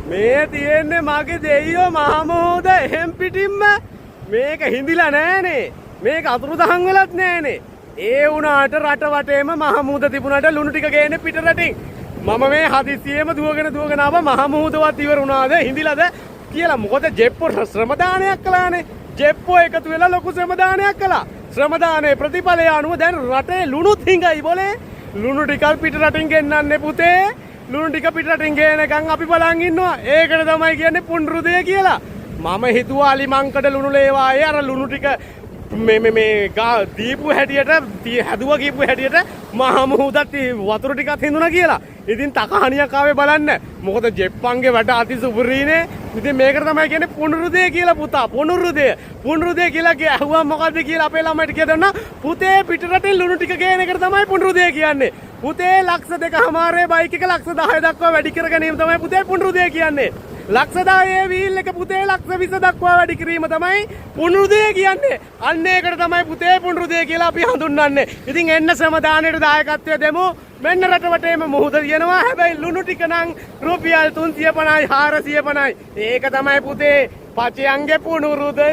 මේ තියෙන්නේ මගේ දෙයියෝ මහමෝද එහෙම් පිටින්ම මේක හිඳිලා නෑනේ. මේක අතුරුදහන් වෙලත් නෑනේ. ඒ වුණාට රට වටේම මහමූද තිබුණාට ලුණු ටික ගේන්නේ පිට රටින්. මම මේ හදිස්සියෙම දුවගෙන ආව මහමූදවත් ඉවර වුණාද හිඳිලාද කියලා. මොකද ජෙප්පෝ ශ්‍රම දානයක් කළානේ. ජෙප්පෝ එකතු වෙලා ලොකු ශ්‍රම දානයක් කළා. ශ්‍රම දානයේ ප්‍රතිඵලය අනුව දැන් රටේ ලුණුත් හිඟයි බොලේ. ලුණු ටික පිට රටින් ගෙන්නන්නේ පුතේ. ලුණු ටික පිට රටින් ගේනකන් අපි බලන් ඉන්නවා. ඒකට තමයි කියන්නේ පුන්රුදය කියලා. මම හිතුවා අලිමංකඩ ලුණු ලේවායේ අර ලුණු ටික මේ දීපු හැටියට හැදුවා කියපු හැටියට මහමූදත් වතුර ටිකක් හිඳුණා කියලා. ඉතින් තකහණියක් ආවේ බලන්න. මොකද ජෙප්පන්ගේ වැඩ අති සුපුරීනේ. ඉතින් මේකට තමයි කියන්නේ පුනරුදය කියලා පුතා. පුනරුදය. පුනරුදය කියලා ඇහුවා මොකද්ද කියලා අපේ ළමයිට කියලා දුන්නා. පුතේ පිට රටින් ලුණු ටික ගේන එකට තමයි පුනරුදය කියන්නේ. පුතේ ලක්ෂ 2.5 බයික් එක ලක්ෂ 10 දක්වා වැඩි කර ගැනීම තමයි පුතේ පුනරුදය කියන්නේ. ලක්ෂ 10 වීල් එක පුතේ ලක්ෂ 20 දක්වා වැඩි කිරීම තමයි පුනරුදය කියන්නේ. අන්න ඒකට තමයි පුතේ පුනරුදය කියලා අපි හඳුන්වන්නේ. ඉතින් එන්න ශ්‍රම දානයේ දායකත්වය දෙමු. මෙන්න රට වටේම මුහුද තියෙනවා. හැබැයි ලුණු ටික නම් රුපියල් 350යි 450යි. ඒක තමයි පුතේ පචයන්ගේ පුනරුදය.